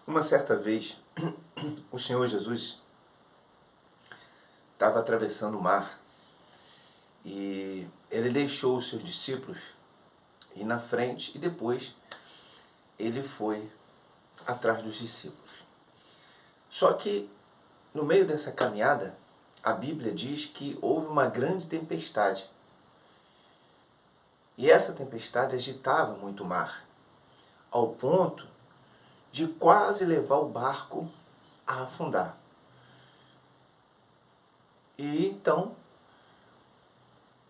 Uma certa vez, o Senhor Jesus estava atravessando o mar e ele deixou os seus discípulos ir na frente e depois ele foi atrás dos discípulos. Só que no meio dessa caminhada, a Bíblia diz que houve uma grande tempestade. E essa tempestade agitava muito o mar, ao ponto de quase levar o barco a afundar. E então,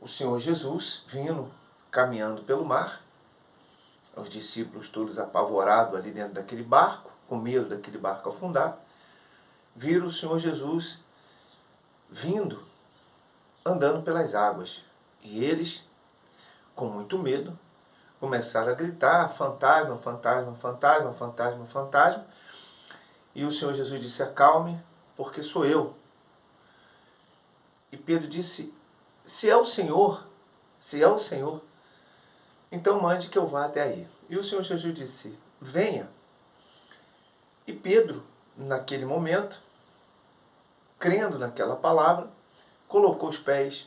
o Senhor Jesus, vindo, caminhando pelo mar, os discípulos todos apavorados ali dentro daquele barco, com medo daquele barco afundar, viram o Senhor Jesus vindo, andando pelas águas. E eles, com muito medo, começaram a gritar: fantasma, fantasma, fantasma, fantasma, fantasma. E o Senhor Jesus disse: acalme, porque sou eu. E Pedro disse: se é o Senhor, então mande que eu vá até aí. E o Senhor Jesus disse: venha. E Pedro, naquele momento, crendo naquela palavra, colocou os pés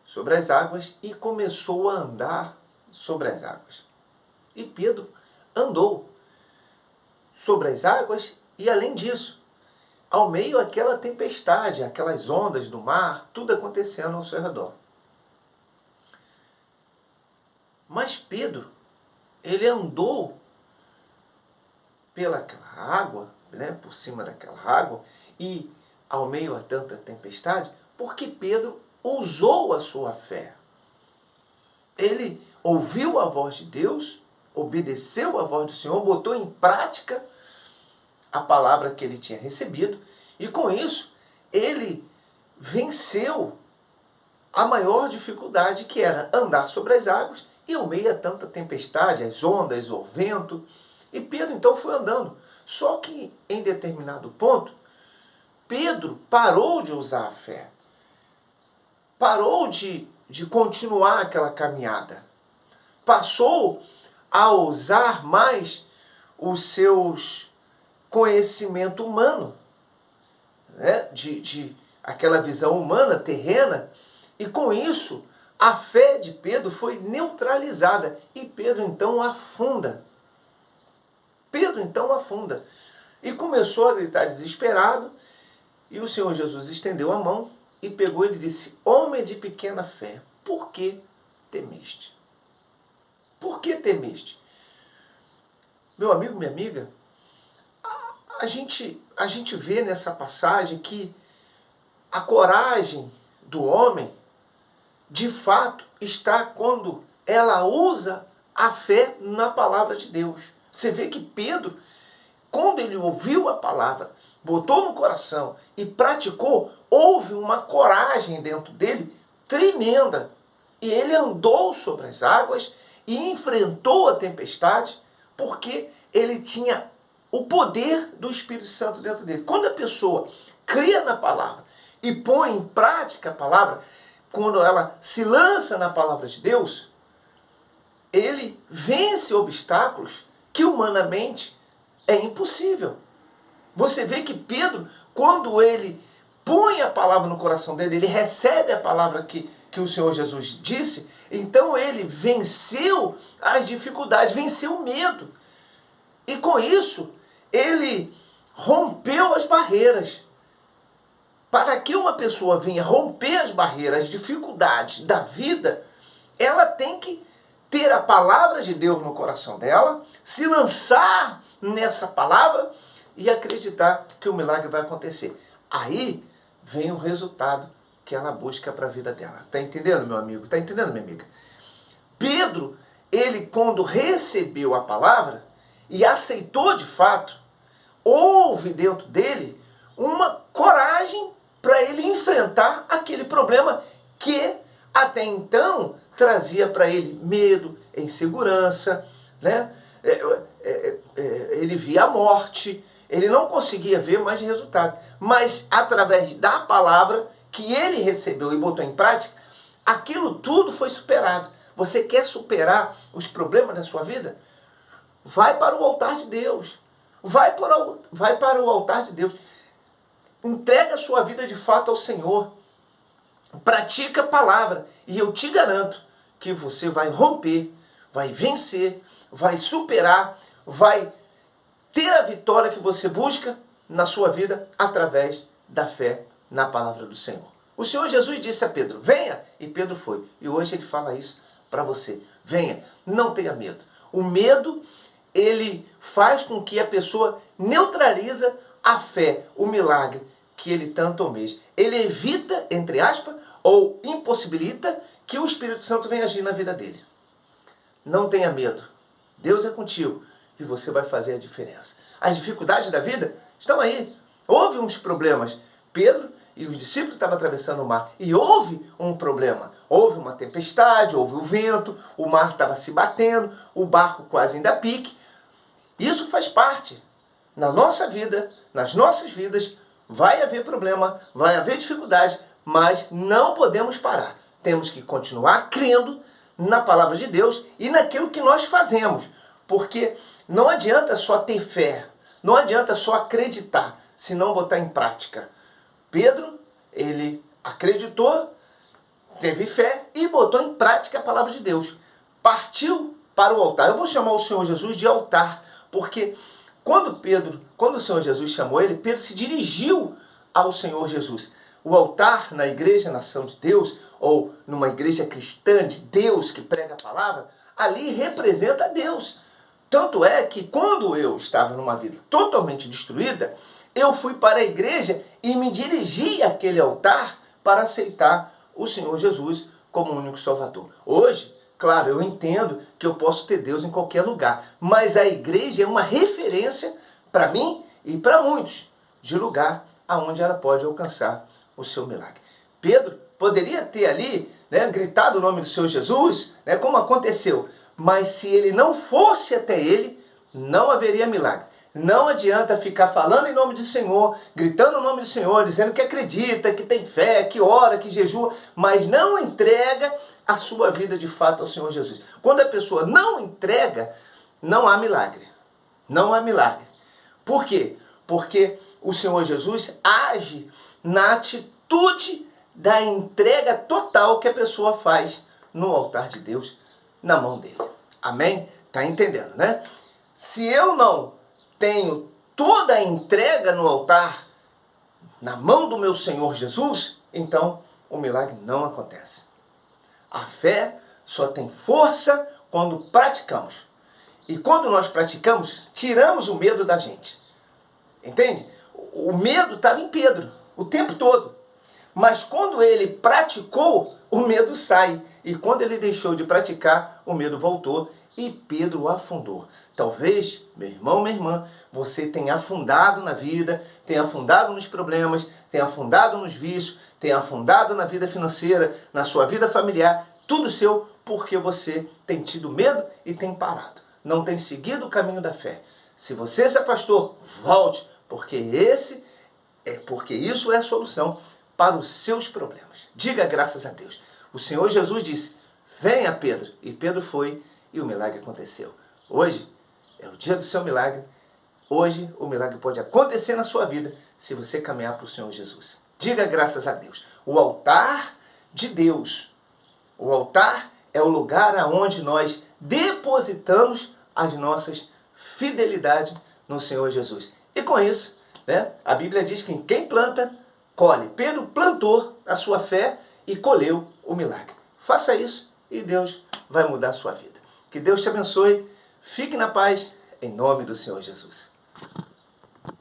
sobre as águas e começou a andar sobre as águas. E Pedro andou sobre as águas e, além disso, ao meio daquela tempestade, aquelas ondas do mar, tudo acontecendo ao seu redor. Mas Pedro, ele andou pelaquela água, por cima daquela água, e ao meio a tanta tempestade, porque Pedro usou a sua fé. Ele ouviu a voz de Deus, obedeceu a voz do Senhor, botou em prática a palavra que ele tinha recebido, e com isso ele venceu a maior dificuldade, que era andar sobre as águas e ao meio a tanta tempestade, as ondas, o vento. E Pedro então foi andando. Só que em determinado ponto, Pedro parou de usar a fé. Parou de continuar aquela caminhada. Passou a usar mais os seus conhecimento humano, de aquela visão humana, terrena, e com isso a fé de Pedro foi neutralizada e Pedro então afunda. E começou a gritar desesperado, e o Senhor Jesus estendeu a mão e pegou ele e disse: homem de pequena fé, por que temeste? Por que temeste? Meu amigo, minha amiga, a gente vê nessa passagem que a coragem do homem, de fato, está quando ela usa a fé na palavra de Deus. Você vê que Pedro, quando ele ouviu a palavra, botou no coração e praticou, houve uma coragem dentro dele tremenda. E ele andou sobre as águas e enfrentou a tempestade, porque ele tinha o poder do Espírito Santo dentro dele. Quando a pessoa crê na palavra e põe em prática a palavra, quando ela se lança na palavra de Deus, ele vence obstáculos que humanamente é impossível. Você vê que Pedro, quando ele põe a palavra no coração dele, ele recebe a palavra que o Senhor Jesus disse, então ele venceu as dificuldades, venceu o medo. E com isso, ele rompeu as barreiras. Para que uma pessoa venha romper as barreiras, as dificuldades da vida, ela tem que ter a palavra de Deus no coração dela, se lançar nessa palavra e acreditar que o milagre vai acontecer. Aí vem o resultado que ela busca para a vida dela. Está entendendo, meu amigo? Está entendendo, minha amiga? Pedro, ele quando recebeu a palavra e aceitou de fato, houve dentro dele uma coragem para ele enfrentar aquele problema que até então trazia para ele medo, insegurança, ele via a morte, ele não conseguia ver mais resultado. Mas através da palavra que ele recebeu e botou em prática, aquilo tudo foi superado. Você quer superar os problemas da sua vida? Vai para o altar de Deus. Vai para o altar de Deus. Entrega a sua vida de fato ao Senhor. Pratica a palavra. E eu te garanto que você vai romper, vai vencer, vai superar, vai ter a vitória que você busca na sua vida através da fé na palavra do Senhor. O Senhor Jesus disse a Pedro, venha, e Pedro foi. E hoje ele fala isso para você. Venha, não tenha medo. O medo, ele faz com que a pessoa neutraliza a fé, o milagre que ele tanto almeja. Ele evita, entre aspas, ou impossibilita que o Espírito Santo venha agir na vida dele. Não tenha medo. Deus é contigo e você vai fazer a diferença. As dificuldades da vida estão aí. Houve uns problemas. Pedro e os discípulos estavam atravessando o mar e houve um problema. Houve uma tempestade, houve o vento, o mar estava se batendo, o barco quase indo a pique. Isso faz parte. Na nossa vida, nas nossas vidas, vai haver problema, vai haver dificuldade, mas não podemos parar. Temos que continuar crendo na palavra de Deus e naquilo que nós fazemos. Porque não adianta só ter fé, não adianta só acreditar, se não botar em prática. Pedro, ele acreditou, teve fé e botou em prática a palavra de Deus. Partiu para o altar. Eu vou chamar o Senhor Jesus de altar, porque quando o Senhor Jesus chamou ele, Pedro se dirigiu ao Senhor Jesus. O altar na igreja, nação de Deus, ou numa igreja cristã de Deus que prega a palavra, ali representa Deus. Tanto é que quando eu estava numa vida totalmente destruída, eu fui para a igreja e me dirigi àquele altar para aceitar o Senhor Jesus como único Salvador. Hoje, claro, eu entendo que eu posso ter Deus em qualquer lugar, mas a igreja é uma referência para mim e para muitos de lugar aonde ela pode alcançar o seu milagre. Pedro poderia ter ali, gritado o nome do Senhor Jesus, como aconteceu, mas se ele não fosse até ele, não haveria milagre. Não adianta ficar falando em nome do Senhor, gritando o nome do Senhor, dizendo que acredita, que tem fé, que ora, que jejua, mas não entrega a sua vida de fato ao Senhor Jesus. Quando a pessoa não entrega, não há milagre. Não há milagre. Por quê? Porque o Senhor Jesus age na atitude da entrega total que a pessoa faz no altar de Deus, na mão dele. Amém? Tá entendendo, né? Se eu não tenho toda a entrega no altar, na mão do meu Senhor Jesus, então o milagre não acontece. A fé só tem força quando praticamos. E quando nós praticamos, tiramos o medo da gente. Entende? O medo estava em Pedro o tempo todo. Mas quando ele praticou, o medo sai. E quando ele deixou de praticar, o medo voltou e Pedro afundou. Talvez, meu irmão, minha irmã, você tenha afundado na vida, tenha afundado nos problemas, tenha afundado nos vícios, tenha afundado na vida financeira, na sua vida familiar, tudo seu, porque você tem tido medo e tem parado. Não tem seguido o caminho da fé. Se você se afastou, volte, porque isso é a solução para os seus problemas. Diga graças a Deus. O Senhor Jesus disse, venha Pedro. E Pedro foi e o milagre aconteceu. Hoje é o dia do seu milagre. Hoje o milagre pode acontecer na sua vida se você caminhar para o Senhor Jesus. Diga graças a Deus. O altar de Deus. O altar é o lugar aonde nós depositamos as nossas fidelidades no Senhor Jesus. E com isso, a Bíblia diz que quem planta, colhe. Pedro plantou a sua fé e colheu o milagre. Faça isso e Deus vai mudar a sua vida. Que Deus te abençoe. Fique na paz, em nome do Senhor Jesus.